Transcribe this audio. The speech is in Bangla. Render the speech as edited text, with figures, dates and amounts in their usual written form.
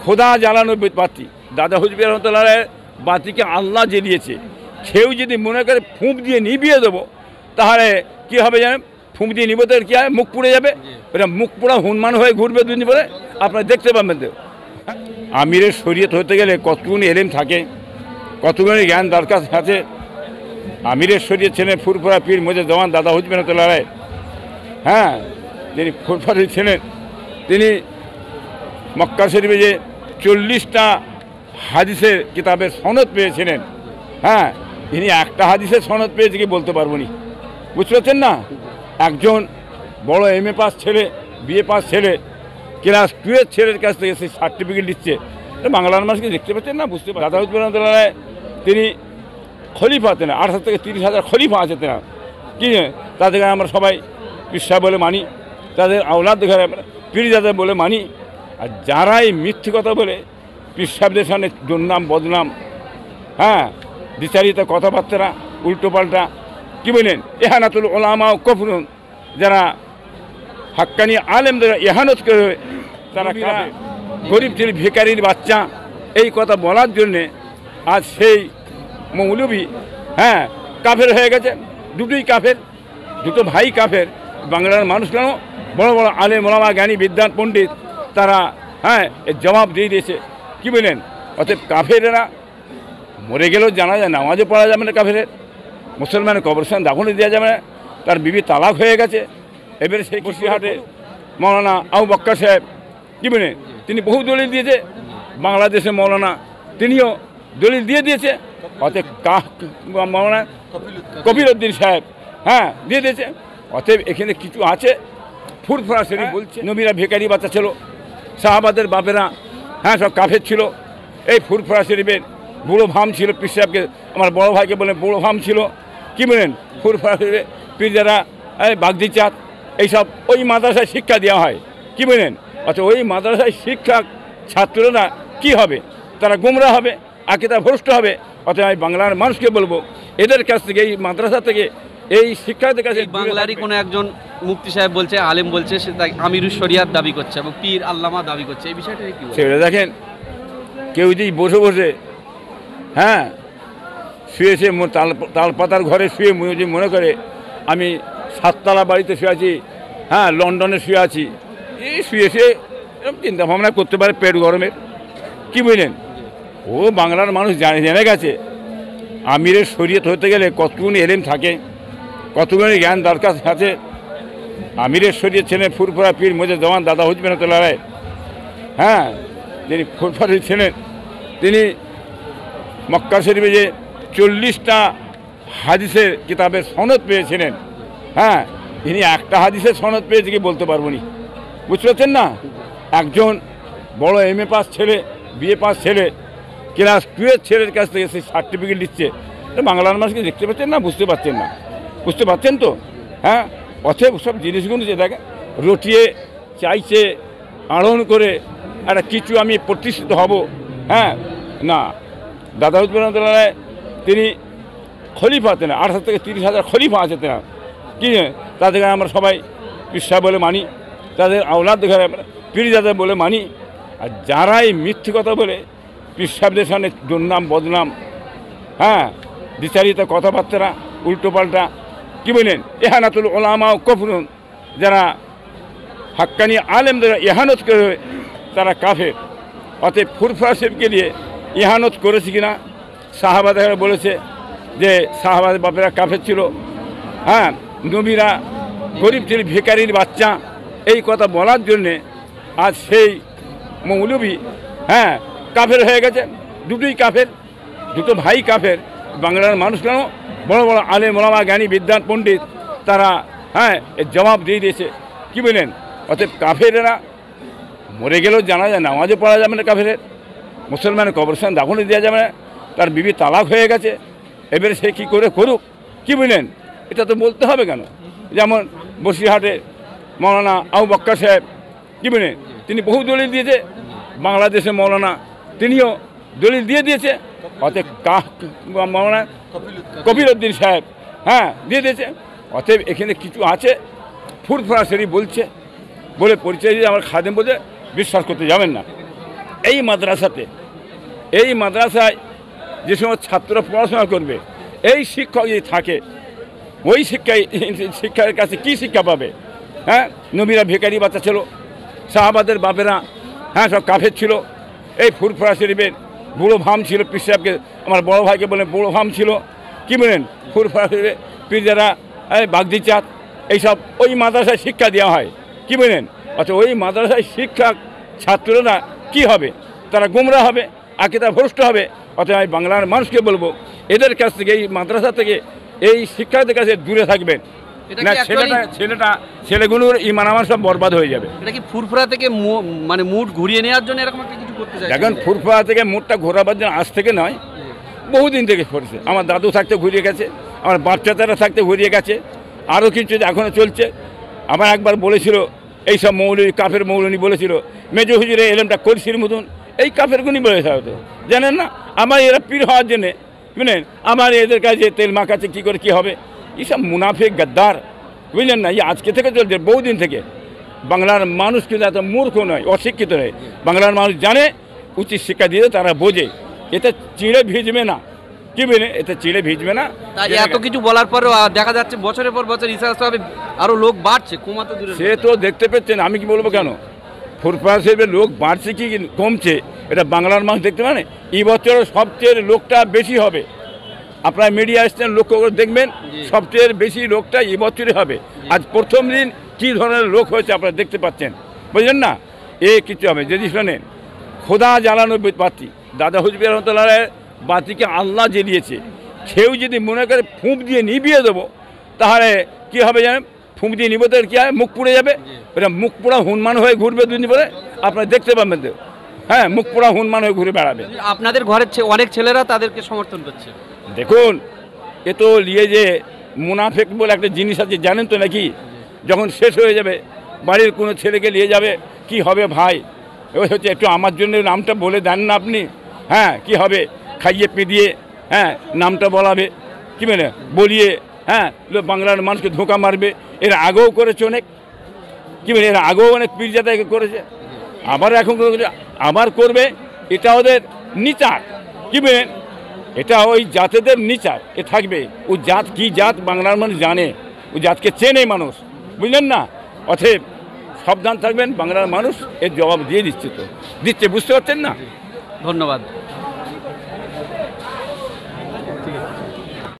খোদা জ্বালানো বাতি, দাদা হুজুর রহমতুল্লাহ বাতিকে আল্লাহ জ্বালিয়েছে। কেউ যদি মনে করে ফুঁক দিয়ে নিভিয়ে দেবো, তাহলে কী হবে জানেন? ফুঁক দিয়ে নিব তো কী হয়? মুখ পুড়ে যাবে। এটা মুখ পোড়া হনুমান হয়ে ঘুরবে দুদিন পরে, আপনারা দেখতে পাবেন তো। আমিরের শরীয়ত হতে গেলে কতগুলো এলেম থাকে, কতগুলো জ্ঞান দরকার আছে। আমিরের শরীয়ত ছিলেন ফুরফুরা পীর মুজে জওয়ান দাদা হুজুর রহমতুল্লাহ। হ্যাঁ, তিনি ফুরফুরা ছিলেন। তিনি মক্কা শরীফে যে 40টা হাদিসের কিতাবের সনদ পেয়েছিলেন। হ্যাঁ, তিনি একটা হাদিসের সনদ পেয়েছে কি বলতে পারবো নি, বুঝতে পারছেন না? একজন বড় MA পাস ছেলে, BA পাস ছেলে, ক্লাস 2 ছেলের কাছ থেকে সেই সার্টিফিকেট দিচ্ছে। বাংলার মানুষকে দেখতে পাচ্ছেন না, বুঝতে পারেন। দাদা হুজুর রহমতুল্লাহ তিনি খলিফা, তেনা 28 থেকে 30,000 খলিফা আছে তেনা। কি তাদের আমরা সবাই পিসা বলে মানি, তাদের আওলাদ ঘরে আমরা পীরজাদা বলে মানি। আর যারাই মিথ্যে কথা বলে পিসাবদের সামনে দুর্নাম বদনাম, হ্যাঁ, বিচারিত কথাবার্তা উল্টো পাল্টা, কী বলেন, এহানাতুল ওলামা ও কফরুন, যারা হাক্কানি আলেমদের এহানত করে, তারা গরিব ছেলে ভিখারির বাচ্চা, এই কথা বলার জন্যে আজ সেই মৌলবী, হ্যাঁ, কাফের হয়ে গেছে। দুটোই কাফের, দুটো ভাই কাফের। বাংলার মানুষ কেন বড় বড় আলেম ওলামা জ্ঞানী বিদ্যান পণ্ডিত, তারা হ্যাঁ এর জবাব দিয়ে দিয়েছে। কী বলেন? অতএব কাফেরেরা মরে গেলেও জানা যায়, নামাজও পড়া যাবে না কাফেরের, মুসলমানের কবরস্থান দাফনও দেওয়া যাবে না, তার বিবি তালাক হয়ে গেছে। এবারে সেই কুশিহাটে মৌলানা আবু বক্কর সাহেব, কী বলেন, তিনি বহু দলিল দিয়েছে। বাংলাদেশের মৌলানা তিনিও দলিল দিয়ে দিয়েছে। অতএব মৌলানা কবির উদ্দিন সাহেব, হ্যাঁ, দিয়ে দিয়েছে। অতএব এখানে কিছু আছে। ফুরফুরা শরীফ বলছে নবীরা ভিখারি বাচ্চা ছিল, সাহাবাদের বাপেরা হ্যাঁ সব কাফের ছিল। এই ফুরফুরা শরীফের বুড়ো ভাম ছিল, পীর সাহেবকে আমার বড়ো ভাইকে বলেন বুড়ো ভাম ছিল। কী বলেন? ফুরফুরা শরীফে পীর যারা বাগদি চাঁদ এইসব ওই মাদ্রাসায় শিক্ষা দেওয়া হয়। কী বলেন? অথচ ওই মাদ্রাসায় শিক্ষা ছাত্ররা কি হবে? তারা গুমরা হবে, আকিদা ভ্রষ্ট হবে। অথচ আমি বাংলার মানুষকে বলবো, এদের কাছ থেকে, এই মাদ্রাসা থেকে, এই শিক্ষার্থীদের কাছে। বাংলারই কোনো একজন মুফতি সাহেব বলছে, আলেম বলছে, সে আমিরুশ শরিয়াত দাবি করছে এবং পীর আল্লামা দাবি করছে, এই বিষয়টা কি? সেটা দেখেন, কেউ যদি বসে বসে হ্যাঁ শুয়েছে, তাল পাতার ঘরে শুয়ে যদি মনে করে আমি 7তলা বাড়িতে শুয়ে আছি, হ্যাঁ লন্ডনে শুয়ে আছি, এই শুয়েছে, এরকম চিন্তা ভাবনা করতে পারে পেট গরমের। কি বুঝলেন? ও বাংলার মানুষ জেনে গেছে আমিরের শরীয়ত হতে গেলে কতগুলো এলেম থাকে, কতগুলো জ্ঞান দরকার আছে। আমিরের শরীয়ত ছিলেন ফুরফুরা পীর মুজে জওয়ান দাদা হুজুর রহমতুল্লাহ। হ্যাঁ, তিনি ফুরফুরা ছিলেন। তিনি মক্কা শরীফে যে 40টা হাদিসের কিতাবের সনদ পেয়েছিলেন। হ্যাঁ, তিনি একটা হাদিসের সনদ পেয়েছে কি বলতে পারবো নি, বুঝতে পারছেন না? একজন বড় MA পাস ছেলে, BA পাস ছেলে, ক্লাস 2 ছেলের কাছ থেকে সেই সার্টিফিকেট দিচ্ছে। বাংলার মানুষকে দেখতে পাচ্ছেন না, বুঝতে পারছেন না, বুঝতে পারছেন তো? হ্যাঁ, অতএব সব জিনিসগুলো যে দেখে রটিয়ে চাইছে আড়ন করে একটা কিছু আমি প্রতিষ্ঠিত হব, হ্যাঁ না। দাদা হুজুর রহমতুল্লাহ তিনি খলিফা, তেনা 28 থেকে 30,000 খলিফা আছে তেনা। কি তাদের আমরা সবাই পিসা বলে মানি, তাদের আওলাদ ঘরে আমরা পীরজাদা বলে মানি। আর যারাই মিথ্যে কথা বলে পিসাবদের সামনে দুর্নাম বদনাম, হ্যাঁ, বিচারিত কথাবার্তা উল্টো পাল্টা, কী বলেন, এহানাতুল ওলামা ও কফরুন, যারা হাক্কানি আলেমদের এহানত করে, তারা কাফের। অতএব ফুরফুরা শরীফকে দিয়ে ইহানত করেছে কিনা সাহাবাদের বলেছে যে সাহাবাদের বাপেরা কাফের ছিল, হ্যাঁ, নবীরা গরিব ছেলে ভিখারির বাচ্চা, এই কথা বলার জন্যে আজ সেই মৌলবী, হ্যাঁ, কাফের হয়ে গেছে। দুটোই কাফের, দুটো ভাই কাফের। বাংলার মানুষ কেন বড় বড় আলেম ওলামা জ্ঞানী বিদ্যান পণ্ডিত, তারা হ্যাঁ এর জবাব দিয়ে দিয়েছে। কী বলেন? অতএব কাফেরেরা মরে গেলেও জানা যায়, নামাজও পড়া যাবে না কাফেরের, মুসলমানের কবরস্থান দাফনও দেওয়া যাবে না, তার বিবি তালাক হয়ে গেছে। এবারে সে কী করে করুক, কী বলেন? এটা তো বলতে হবে কেন? যেমন বসিরহাটে মৌলানা আবু বক্কর সাহেব, কী বলেন, তিনি বহু দলিল দিয়েছে। বাংলাদেশের মৌলানা তিনিও দলিল দিয়ে দিয়েছে। অতএব মৌলানা কবির উদ্দিন সাহেব, হ্যাঁ, দিয়ে দিয়েছে। অতএব এখানে কিছু আছে। ফুরফুরা শরীফ বলছে বলে পরিচয় দিয়ে আমার খাদেম বলে বিশ্বাস করতে যাবেন না। এই মাদ্রাসায় যে সময় ছাত্ররা পড়াশোনা করবে, এই শিক্ষক যদি থাকে, ওই শিক্ষার কাছে কি শিক্ষা পাবে? হ্যাঁ, নবীরা ভিখারি বাচ্চা ছিল, সাহাবাদের বাপেরা হ্যাঁ সব কাফের ছিল। এই ফুরফুরা শরীফের বুড়ো ভাম ছিল, পীর সাহেবকে আমার বড় ভাইকে বলেন বুড়ো ভাম ছিল, কি বলেন ফুরফুরা শরীফের পীর যারা বাগদি চাঁদ, এইসব ওই মাদ্রাসায় শিক্ষা দেওয়া হয়, কি বলেন? অথচ ওই মাদ্রাসায় শিক্ষা ছাত্ররা কি হবে? তারা গুমরা হবে, আকিদা ভ্রষ্ট হবে। অথচ আমি বাংলার মানুষকে বলবো, এদের কাছ থেকে, এই মাদ্রাসা থেকে, এই শিক্ষার্থীদের কাছে দূরে থাকবেন না, ছেলেগুলোর ইমান আমার সব বরবাদ হয়ে যাবে। এটা কি ফুরফুরা থেকে মানে মুড ঘুরিয়ে নেওয়ার জন্য এরকম একটা কিছু করতে চাই? এখন ফুরফুরা থেকে মুডটা ঘোরাবার জন্য আজ থেকে নয়, বহুদিন থেকে করছে। আমার দাদু থাকতে ঘুরিয়ে গেছে, আমার বাচ্চাদারা থাকতে ঘুরিয়ে গেছে, আরও কিছু এখনও চলছে। আবার একবার বলেছিল এইসব মৌলভী, কাফের মৌলভী বলেছিল মেজো হুজুরে এলেমটা কলসির মতন, এই কাফেরগুনি বলেছে হয়তো, জানেন না? আমার এরা পীর হওয়ার জন্যে, বুঝলেন, আমার এদের কাছে তেল মাখাচ্ছে কী করে কী হবে, এইসব মুনাফিক গাদ্দার, বুঝলেন না? এই আজকে থেকে চলছে, বহুদিন থেকে। বাংলার মানুষ কিন্তু এত মূর্খ নয়, অশিক্ষিত নয়। বাংলার মানুষ জানে, উচিত শিক্ষা দিয়ে তারা বোঝে, এতে চিড়ে ভিজবে না, কি বলে, এতে চিড়ে ভিজবে না। তাই এত কিছু বলার পরেও দেখা যাচ্ছে বছরের পর বছর ইসলামে আরও লোক বাড়ছে, কমাতে দূরে। সে তো দেখতে পেচ্ছেন, আমি কি বলবো কেন? ফুরফুরা শরীফের লোক বাড়ছে কি কমছে, এটা বাংলার মানুষ দেখতে পারে। এই বছর সবচেয়ে লোকটা বেশি হবে, আপনার মিডিয়া আসছেন লক্ষ্য করে দেখবেন, সবচেয়ে বেশি লোকটা এই বছরই হবে। আজ প্রথম দিন কী ধরনের লোক হয়েছে আপনারা দেখতে পাচ্ছেন, বুঝলেন না? এ কিছু হবে যদি শোনেন, খোদা জ্বালানোর বাতি, দাদা হুজুর রহমতুল্লাহ বাতিকে আল্লাহ জ্বেলিয়েছে, কেউ যদি মনে করে ফুঁক দিয়ে নিভিয়ে দেবো, তাহলে কি হবে জানেন? ফুঁক দিয়ে নিবে তো কী হয়, মুখ পুড়ে যাবে। এটা মুখ পোড়া হুনমান হয়ে ঘুরবে দুদিন পরে, আপনারা দেখতে পাবেন তো। হ্যাঁ, মুখ পোড়া হুনমান হয়ে ঘুরে বেড়াবে। আপনাদের ঘরের অনেক ছেলেরা তাদেরকে সমর্থন করছে। দেখুন, এ তো নিয়ে যে মুনাফেক বলে একটা জিনিস আছে, জানেন তো নাকি? যখন শেষ হয়ে যাবে, বাড়ির কোনো ছেলেকে নিয়ে যাবে, কি হবে ভাই? ওই হচ্ছে, একটু আমার জন্য নামটা বলে দেন না আপনি। হ্যাঁ, কি হবে? খাইয়ে পিদিয়ে হ্যাঁ নামটা বলাবে, কি মানে বলিয়ে, হ্যাঁ বাংলার মানুষকে ধোঁকা মারবে। এর আগেও করেছে অনেক, কি মানে এর আগেও অনেক পীরজাদাকে করেছে, আবার এখন আবার করবে। এটা ওদের নিচার, কি বলেন? এটা ওই জাতেদের নিচার, এ থাকবে। ও জাত কি জাত বাংলার মানুষ জানে, ও জাতকে চেনে মানুষ, বুঝলেন না? অতএব সাবধান থাকবেন, বাংলার মানুষ এর জবাব দিয়ে দিচ্ছে, তো দিচ্ছে, বুঝতে পারছেন না? ধন্যবাদ।